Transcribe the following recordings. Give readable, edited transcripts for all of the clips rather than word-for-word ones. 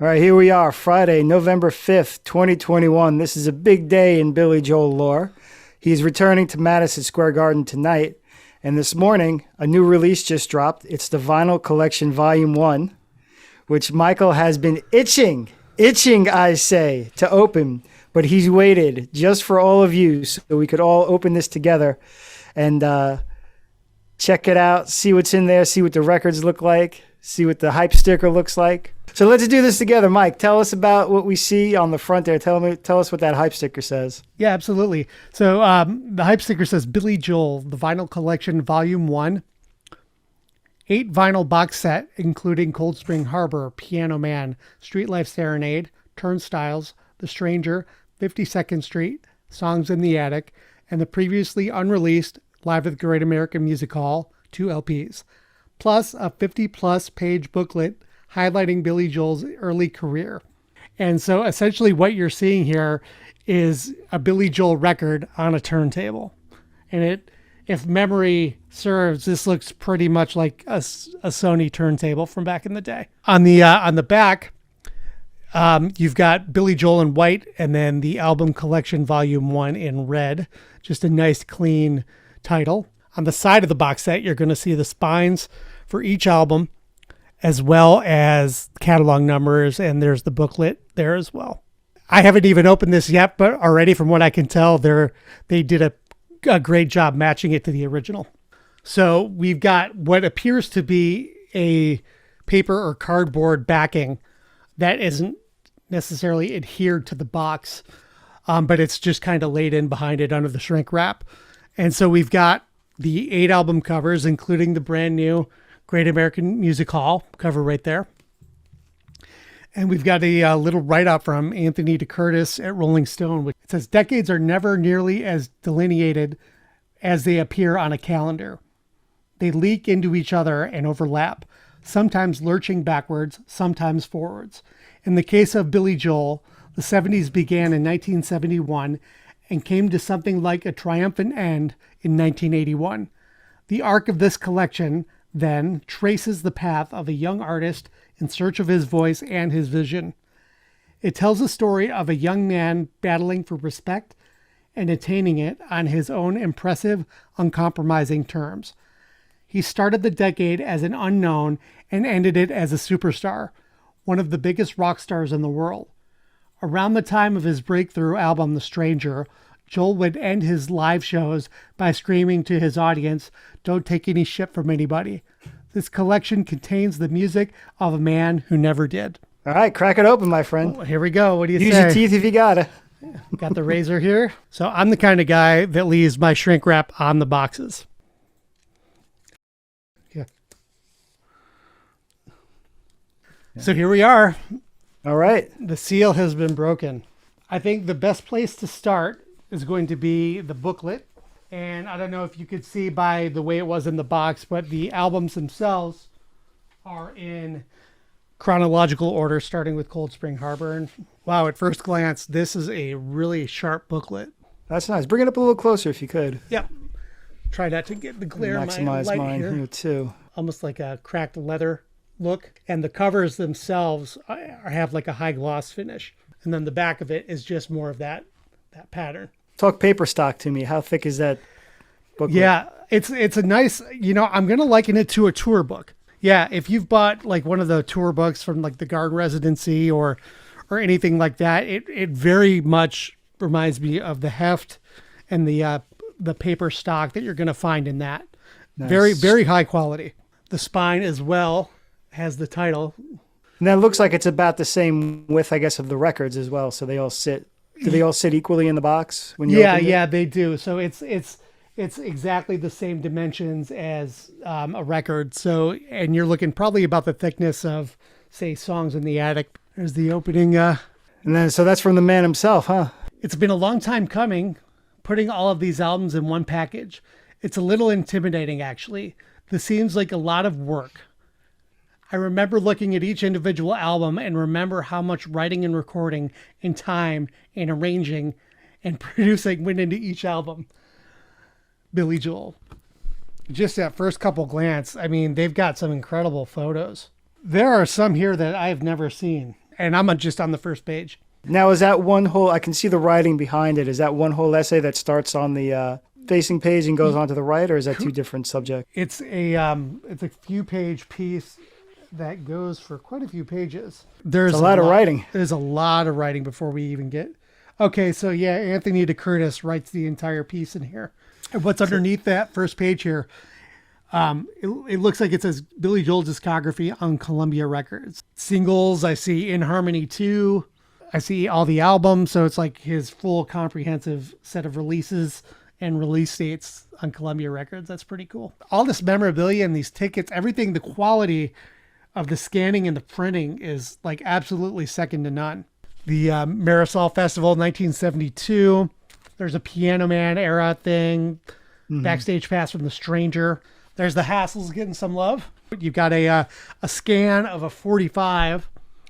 All right, here we are, Friday, November 5th, 2021. This is a big day in Billy Joel lore. He's returning to Madison Square Garden tonight. And this morning, a new release just dropped. It's the Vinyl Collection Volume 1, which Michael has been itching, I say, to open. But he's waited just for all of you so we could all open this together and check it out, see what's in there, see what the records look like, see what the hype sticker looks like. So let's do this together. Mike, tell us about what we see on the front there. Tell us what that hype sticker says. Yeah, absolutely. So the hype sticker says Billy Joel, the Vinyl Collection Volume 1. 8 vinyl box set, including Cold Spring Harbor, Piano Man, Street Life Serenade, Turnstiles, The Stranger, 52nd Street, Songs in the Attic, and the previously unreleased Live at the Great American Music Hall, 2 LPs, plus a 50-plus page booklet highlighting Billy Joel's early career. And so essentially what you're seeing here is a Billy Joel record on a turntable. And it, if memory serves, this looks pretty much like a Sony turntable from back in the day. On the back, you've got Billy Joel in white and then the album collection volume 1 in red. Just a nice clean title. On the side of the box set, you're going to see the spines for each album, as well as catalog numbers, and there's the booklet there as well. I haven't even opened this yet, but already from what I can tell, they did a great job matching it to the original. So we've got what appears to be a paper or cardboard backing that isn't necessarily adhered to the box, but it's just kind of laid in behind it under the shrink wrap. And so we've got the 8 album covers, including the brand new Great American Music Hall cover right there. And we've got a little write-up from Anthony DeCurtis at Rolling Stone. Which says, decades are never nearly as delineated as they appear on a calendar. They leak into each other and overlap, sometimes lurching backwards, sometimes forwards. In the case of Billy Joel, the 70s began in 1971 and came to something like a triumphant end in 1981. The arc of this collection then traces the path of a young artist in search of his voice and his vision. It tells the story of a young man battling for respect and attaining it on his own impressive, uncompromising terms. He started the decade as an unknown and ended it as a superstar, one of the biggest rock stars in the world. Around the time of his breakthrough album, The Stranger, Joel would end his live shows by screaming to his audience, "Don't take any shit from anybody." This collection contains the music of a man who never did. All right, crack it open, my friend. Oh, here we go. What do you say? Use your teeth if you gotta. Got the razor here. So I'm the kind of guy that leaves my shrink wrap on the boxes. Yeah. So here we are. All right. The seal has been broken. I think the best place to start is going to be the booklet. And I don't know if you could see by the way it was in the box, but the albums themselves are in chronological order, starting with Cold Spring Harbor. And wow, at first glance, this is a really sharp booklet. That's nice. Bring it up a little closer if you could. Yep. Try not to get the glare of my Maximize light mine here. here too. Almost like a cracked leather look. And the covers themselves have like a high gloss finish. And then the back of it is just more of that pattern. Talk paper stock to me. How thick is that booklet? Yeah, it's a nice, I'm going to liken it to a tour book. Yeah, if you've bought like one of the tour books from like the Garden Residency or anything like that, it very much reminds me of the heft and the paper stock that you're going to find in that. Nice. Very, very high quality. The spine as well has the title. And that looks like it's about the same width, I guess, of the records as well. So they all sit. Do they all sit equally in the box when you open it? Yeah, they do. So it's exactly the same dimensions as a record. So, and you're looking probably about the thickness of, say, Songs in the Attic. There's the opening. And then, so that's from the man himself, huh? It's been a long time coming, putting all of these albums in one package. It's a little intimidating, actually. This seems like a lot of work. I remember looking at each individual album and remember how much writing and recording and time and arranging and producing went into each album. Billy Joel. Just at first couple glance, I mean, they've got some incredible photos. There are some here that I've never seen. and I'm just on the first page. Now, is that one whole, I can see the writing behind it. Is that one whole essay that starts on the facing page and goes on to the right, or is that two different subjects? It's a few page piece that goes for quite a few pages. There's a lot of writing. There's a lot of writing before we even get. Okay, so yeah, Anthony DeCurtis writes the entire piece in here. And what's underneath that first page here? It looks like it says Billy Joel discography on Columbia Records. Singles, I see In Harmony 2. I see all the albums, so it's like his full comprehensive set of releases and release dates on Columbia Records. That's pretty cool. All this memorabilia and these tickets, everything, the quality of the scanning and the printing is like absolutely second to none. The Marisol Festival 1972. There's a Piano Man era thing. Backstage pass from The Stranger. There's the Hassles getting some love. You've got a scan of a 45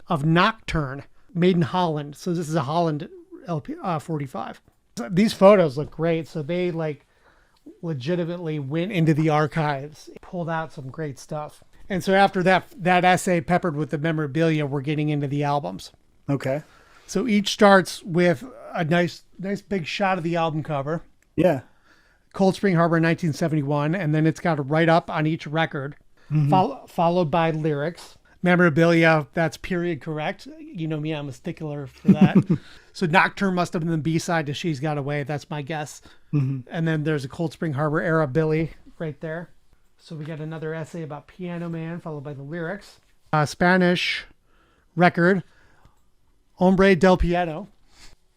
of Nocturne, made in Holland. So this is a Holland LP 45. These photos look great. So they like legitimately went into the archives, pulled out some great stuff. And so after that essay peppered with the memorabilia, we're getting into the albums. Okay. So each starts with a nice big shot of the album cover. Yeah. Cold Spring Harbor 1971, and then it's got a write-up on each record, followed by lyrics. Memorabilia, that's period correct. You know me, I'm a stickler for that. So Nocturne must have been the B-side to She's Got Away. That's my guess. And then there's a Cold Spring Harbor era Billy right there. So we got another essay about Piano Man, followed by the lyrics. Spanish record, Hombre del Piano.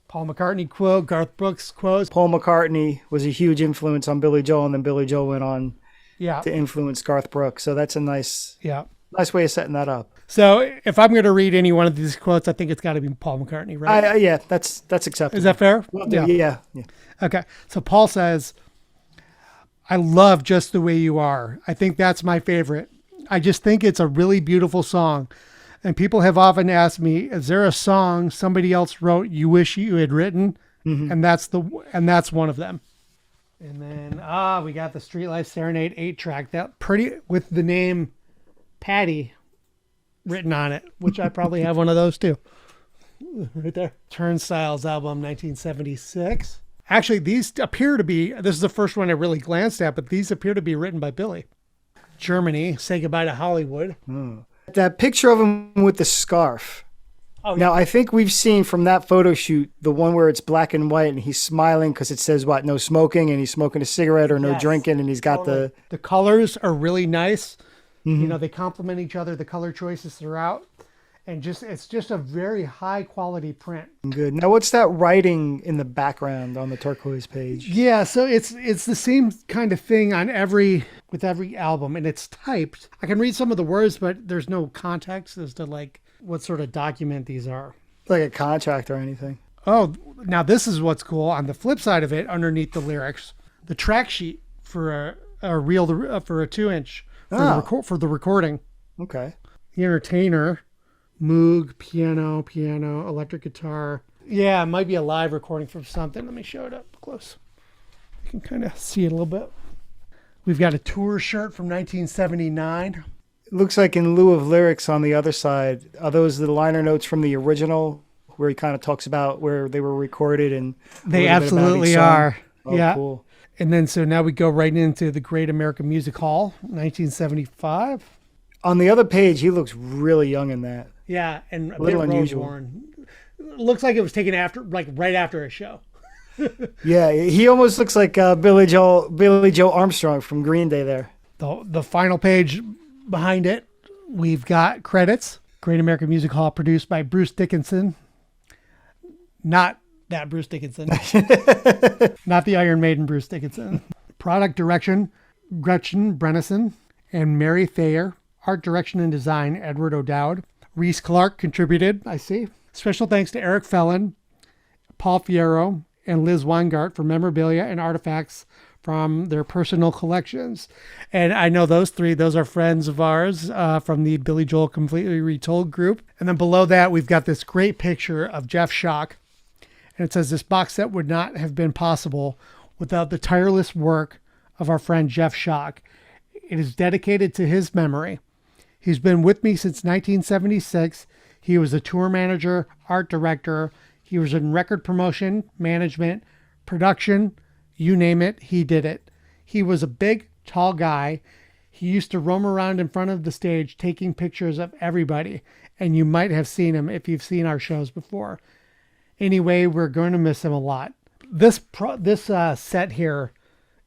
Paul McCartney quote, Garth Brooks quote. Paul McCartney was a huge influence on Billy Joel, and then Billy Joel went on to influence Garth Brooks. So that's a nice way of setting that up. So if I'm going to read any one of these quotes, I think it's got to be Paul McCartney, right? Yeah, that's acceptable. Is that fair? Well, yeah. Okay. So Paul says, I love Just the Way You Are. I think that's my favorite. I just think it's a really beautiful song. And people have often asked me, is there a song somebody else wrote you wish you had written? And that's one of them. And then we got the Streetlight Serenade 8-track, that pretty with the name Patty written on it, which I probably have one of those too. Right there. Turnstiles album 1976. Actually, these appear to be, this is the first one I really glanced at, but these appear to be written by Billy. Germany, Say Goodbye to Hollywood. That picture of him with the scarf. Oh, yeah. Now, I think we've seen from that photo shoot, the one where it's black and white and he's smiling because it says, no smoking, and he's smoking a cigarette or no drinking, and he's got the colors are really nice. You know, they complement each other, the color choices throughout. And it's just a very high quality print. Good. Now, what's that writing in the background on the turquoise page? Yeah, so it's the same kind of thing with every album, and it's typed. I can read some of the words, but there's no context as to like what sort of document these are. Like a contract or anything. Oh, now this is what's cool. On the flip side of it, underneath the lyrics, the track sheet for a reel for a 2-inch for the recording. Okay. The Entertainer. Moog, piano, electric guitar. Yeah, it might be a live recording from something. Let me show it up close. You can kind of see it a little bit. We've got a tour shirt from 1979. It looks like in lieu of lyrics on the other side, are those the liner notes from the original where he kind of talks about where they were recorded? And they absolutely are. Oh, yeah. Cool. And then so now we go right into the Great American Music Hall, 1975. On the other page, he looks really young in that. Yeah, and a little unusual. Looks like it was taken right after a show. Yeah, he almost looks like Billy Joe Armstrong from Green Day there. The final page behind it, we've got credits. Great American Music Hall produced by Bruce Dickinson. Not that Bruce Dickinson. Not the Iron Maiden Bruce Dickinson. Product direction, Gretchen Brennison and Mary Thayer. Art direction and design, Edward O'Dowd. Reese Clark contributed, I see. Special thanks to Eric Fellon, Paul Fierro, and Liz Weingart for memorabilia and artifacts from their personal collections. And I know those are friends of ours from the Billy Joel Completely Retold group. And then below that, we've got this great picture of Jeff Schock. And it says, this box set would not have been possible without the tireless work of our friend Jeff Schock. It is dedicated to his memory. He's been with me since 1976. He was a tour manager, art director. He was in record promotion, management, production, you name it, he did it. He was a big, tall guy. He used to roam around in front of the stage taking pictures of everybody. And you might have seen him if you've seen our shows before. Anyway, we're going to miss him a lot. This set here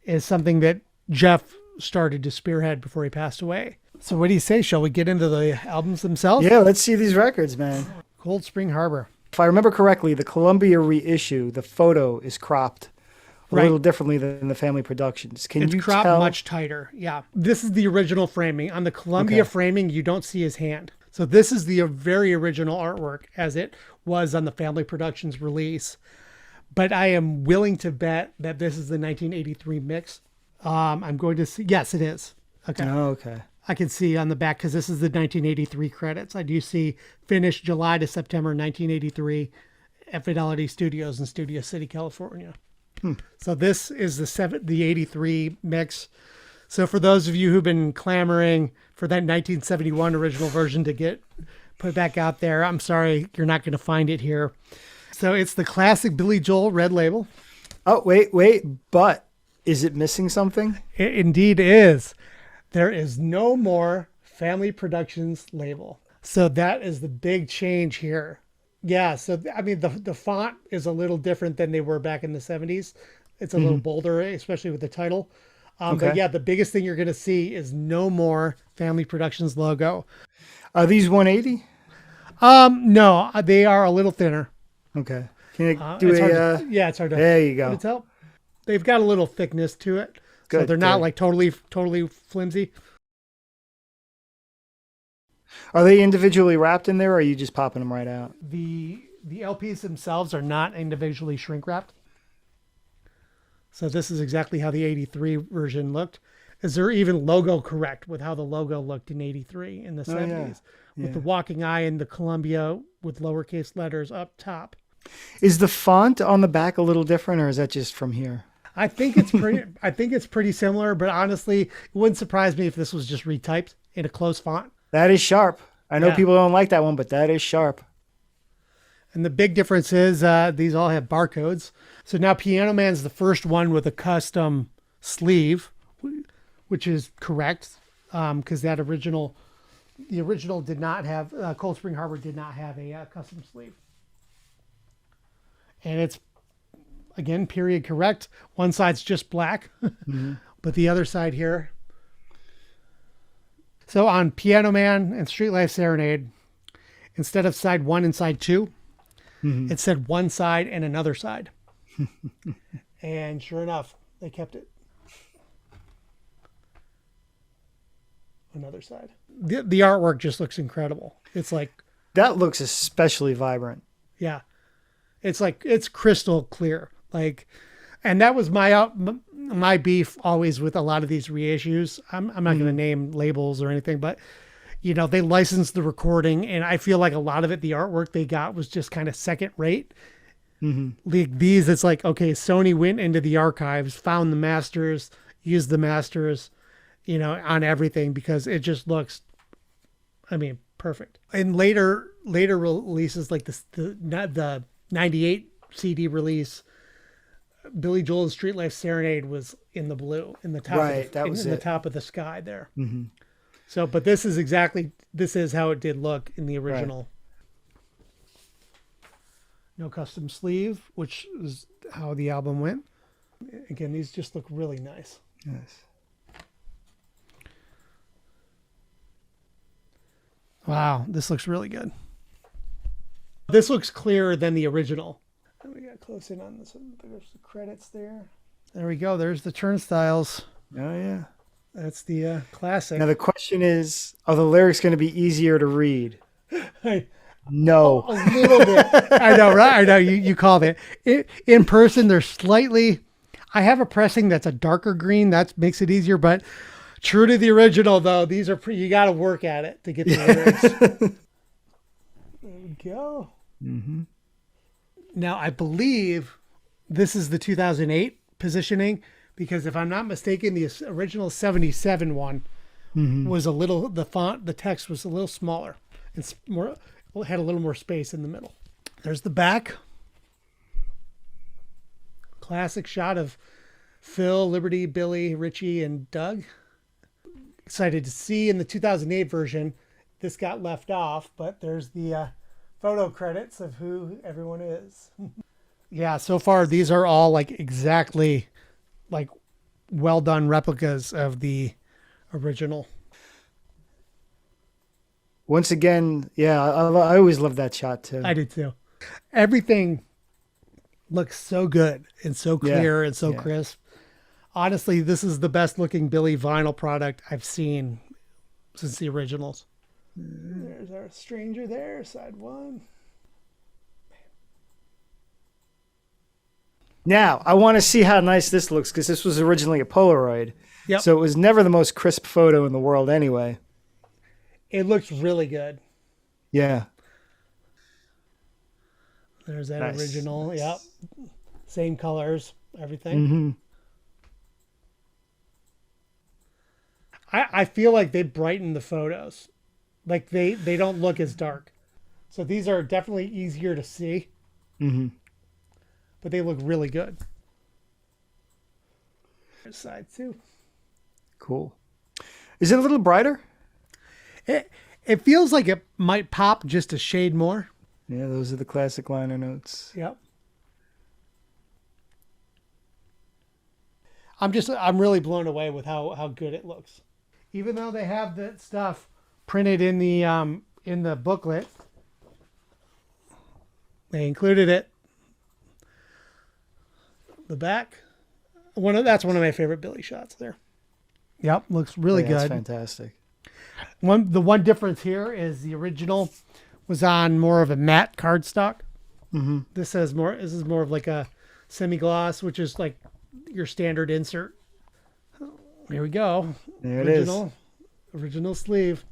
is something that Jeff started to spearhead before he passed away. So what do you say? Shall we get into the albums themselves? Yeah, let's see these records, man. Cold Spring Harbor. If I remember correctly, the Columbia reissue, the photo is cropped a little differently than the Family Productions. Can It's you cropped tell? much tighter. Yeah. This is the original framing. On the Columbia framing, you don't see his hand. So this is the very original artwork as it was on the Family Productions release. But I am willing to bet that this is the 1983 mix. I'm going to see. Yes, it is. Okay. Oh, okay. I can see on the back because this is the 1983 credits. I do see finished July to September 1983 at Fidelity Studios in Studio City, California. So this is the 83 mix. So for those of you who've been clamoring for that 1971 original version to get put back out there, I'm sorry, you're not going to find it here. So it's the classic Billy Joel red label. Oh, wait. But is it missing something? It indeed is. There is no more Family Productions label. So that is the big change here. Yeah, so I mean, the font is a little different than they were back in the 70s. It's a little bolder, especially with the title. But yeah, the biggest thing you're going to see is no more Family Productions logo. Are these 180? No, they are a little thinner. Okay. Can you It's do hard to, yeah, it's hard to. There you go. Tell. They've got a little thickness to it, so Good, they're not good. like totally flimsy. Are they individually wrapped in there, or are you just popping them right out? The LPs themselves are not individually shrink wrapped. So this is exactly how the 83 version looked. Is there even logo correct with how the logo looked in 83 in the 70s? With the walking eye and the Columbia with lowercase letters up top. Is the font on the back a little different, or is that just from here? I think it's pretty similar, but honestly, it wouldn't surprise me if this was just retyped in a close font. That is sharp. I know Yeah. people don't like that one, but that is sharp. And the big difference is these all have barcodes. So now Piano Man's the first one with a custom sleeve, which is correct because the original did not have, Cold Spring Harbor did not have a custom sleeve. And it's, again, period correct. One side's just black, but the other side here. So on Piano Man and Street Life Serenade, instead of side 1 and side 2, it said one side and another side. And sure enough, they kept it. Another side. The artwork just looks incredible. It's like, That looks especially vibrant. yeah, it's like, it's crystal clear. Like, and that was my beef always with a lot of these reissues. I'm not going to name labels or anything, but they licensed the recording, and I feel like a lot of it, the artwork they got was just kind of second rate. Like these, it's like, okay, Sony went into the archives, found the masters, used the masters, on everything because it just looks, perfect. And later releases like the 98 CD release, Billy Joel's Street Life Serenade was in the blue, in the top, Right, that was in the it. top of the sky there. So, but this is how it did look in the original. No custom sleeve, which is how the album went. Again, these just look really nice. Yes. Wow, this looks really good. This looks clearer than the original. And we got close in on this. There's the credits there. There we go. There's the turnstiles. Oh, yeah. That's the classic. Now, the question is, are the lyrics going to be easier to read? A No. little bit. I know, right? I know. You called it. In person, they're slightly... I have a pressing that's a darker green. That makes it easier, but true to the original, though, these are you got to work at it to get the lyrics. There we go. Now, I believe this is the 2008 positioning because if I'm not mistaken, the original 77 one was a little, the font, the text was a little smaller. It's more, had a little more space in the middle. There's the back. Classic shot of Phil, Liberty, Billy, Richie, and Doug. Excited to see in the 2008 version, this got left off, but there's the photo credits of who everyone is. Yeah, so far these are all like exactly like well done replicas of the original. Once again, yeah, I always love that shot too. I did too. Everything looks so good and so clear and so crisp. Honestly, this is the best looking Billy vinyl product I've seen since the originals. There's our stranger there, side one. Now, I want to see how nice this looks because this was originally a Polaroid. Yep. So it was never the most crisp photo in the world anyway. It looks really good. Yeah. There's that Nice. original. Nice. Yep. Same colors, everything. Mm-hmm. I feel like they brighten the photos. Like they don't look as dark. So these are definitely easier to see. Mm-hmm. But they look really good. There's side two. Cool. Is it a little brighter? It feels like it might pop just a shade more. Yeah, those are the classic liner notes. Yep. I'm really blown away with how good it looks. Even though they have that stuff printed in the booklet, they included it. The back, that's one of my favorite Billy shots there. Yep, looks really That's good. fantastic. The one difference here is the original was on more of a matte cardstock. Mm-hmm. This is more of like a semi-gloss, which is like your standard insert. Here we go. There it is. Original sleeve.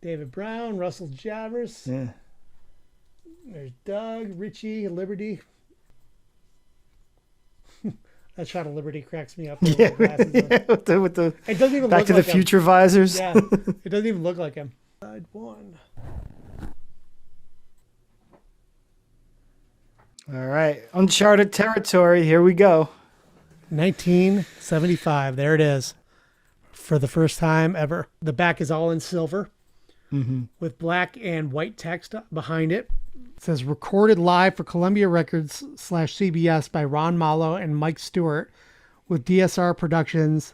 David Brown, Russell Javers. Yeah. There's Doug, Richie, Liberty. That shot of Liberty cracks me up. Yeah, with the It doesn't even Back look to like the Future visors. Yeah, it doesn't even look like him. Side one. All right. Uncharted territory. Here we go. 1975. There it is. For the first time ever. The back is all in silver with black and white text behind it. It says recorded live for Columbia Records / CBS by Ron Mallow and Mike Stewart with DSR Productions.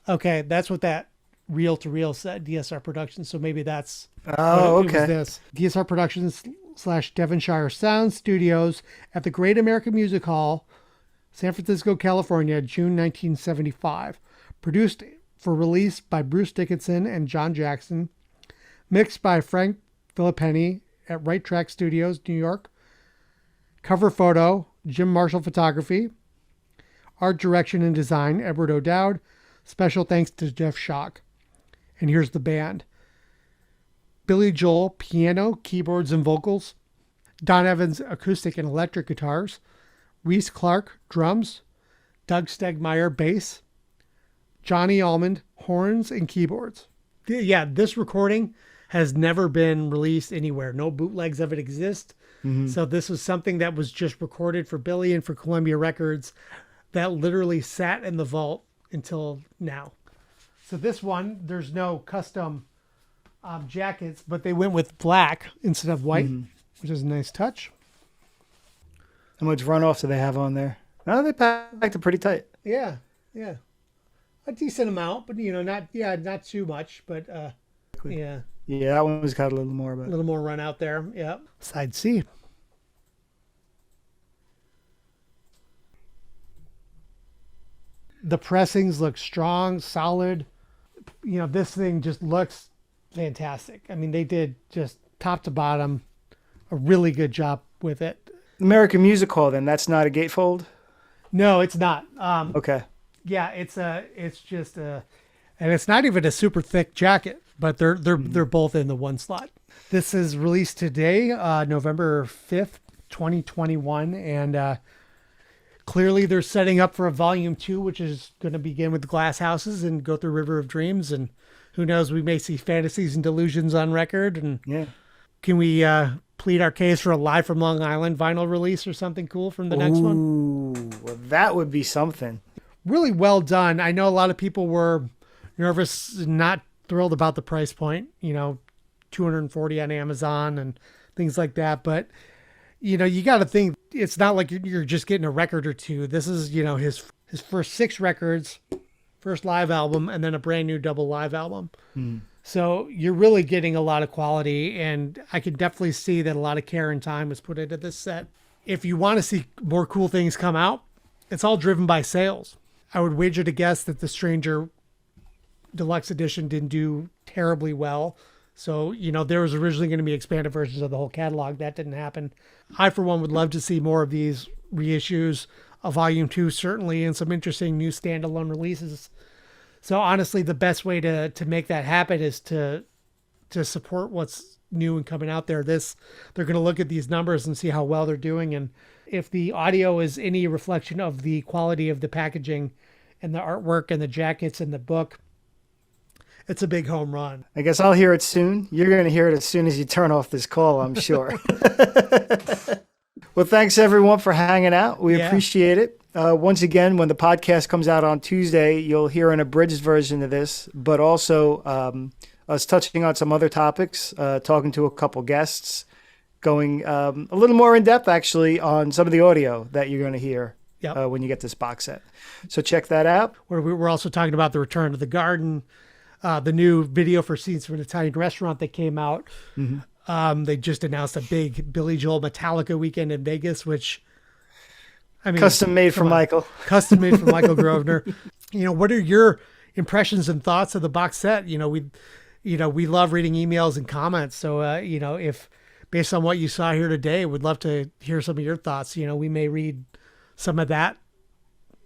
Okay, that's what that reel to reel said, DSR Productions. So maybe that's Oh, what it okay. was this. DSR Productions / Devonshire Sound Studios at the Great American Music Hall, San Francisco, California, June 1975. Produced for release by Bruce Dickinson and John Jackson. Mixed by Frank Filippini at Right Track Studios, New York. Cover photo, Jim Marshall Photography. Art direction and design, Edward O'Dowd. Special thanks to Jeff Schock. And here's the band. Billy Joel, piano, keyboards, and vocals. Don Evans, acoustic and electric guitars. Reese Clark, drums. Doug Stegmeyer, bass. Johnny Almond, horns and keyboards. Yeah, this recording has never been released anywhere. No bootlegs of it exist. So this was something that was just recorded for Billy and for Columbia Records that literally sat in the vault until now. So this one, there's no custom jackets, but they went with black instead of white, which is a nice touch. How much runoff do they have on there? No, they packed it pretty tight. Yeah, yeah. A decent amount, but not too much, but yeah. Yeah, that one was got a little more, A but little more run out there. Yeah. Side C. The pressings look strong, solid. This thing just looks fantastic. I mean, they did just top to bottom a really good job with it. American Music Hall. Then that's not a gatefold. No, it's not. Okay. Yeah, it's just and it's not even a super thick jacket, but they're both in the one slot. This is released today, November 5th, 2021, and clearly they're setting up for a volume 2, which is going to begin with Glass Houses and go through River of Dreams, and Who knows? We may see Fantasies and Delusions on record. And Yeah. can we plead our case for a Live from Long Island vinyl release or something cool from the next one? Ooh, well, that would be something. Really well done. I know a lot of people were nervous, not thrilled about the price point, $240 on Amazon and things like that. But, you got to think it's not like you're just getting a record or two. This is, his first 6 records, first live album, and then a brand new double live album. So you're really getting a lot of quality, and I can definitely see that a lot of care and time was put into this set. If you want to see more cool things come out, it's all driven by sales. I would wager to guess that the Stranger Deluxe Edition didn't do terribly well. So, there was originally going to be expanded versions of the whole catalog. That didn't happen. I, for one, would love to see more of these reissues of Volume 2, certainly, and some interesting new standalone releases. So, honestly, the best way to make that happen is to support what's new and coming out there. They're going to look at these numbers and see how well they're doing. And if the audio is any reflection of the quality of the packaging and the artwork and the jackets and the book, it's a big home run. I guess I'll hear it soon. You're going to hear it as soon as you turn off this call, I'm sure. Well, thanks everyone for hanging out. We appreciate it. Once again, when the podcast comes out on Tuesday, you'll hear an abridged version of this, but also us touching on some other topics, talking to a couple guests, going a little more in depth actually on some of the audio that you're going to hear when you get this box set. So check that out. We're also talking about the Return to the Garden, the new video for Scenes from an Italian Restaurant that came out. They just announced a big Billy Joel Metallica weekend in Vegas, which, I mean, custom made for Michael. Custom made for Michael Grosvenor. What are your impressions and thoughts of the box set? We love reading emails and comments. So, if based on what you saw here today, we'd love to hear some of your thoughts. We may read some of that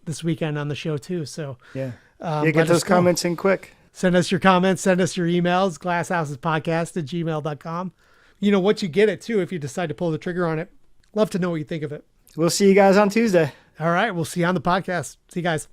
this weekend on the show too. So get those comments in quick. Send us your comments, send us your emails, glasshousespodcast@gmail.com. Once you get it too, if you decide to pull the trigger on it, love to know what you think of it. We'll see you guys on Tuesday. All right. We'll see you on the podcast. See you guys.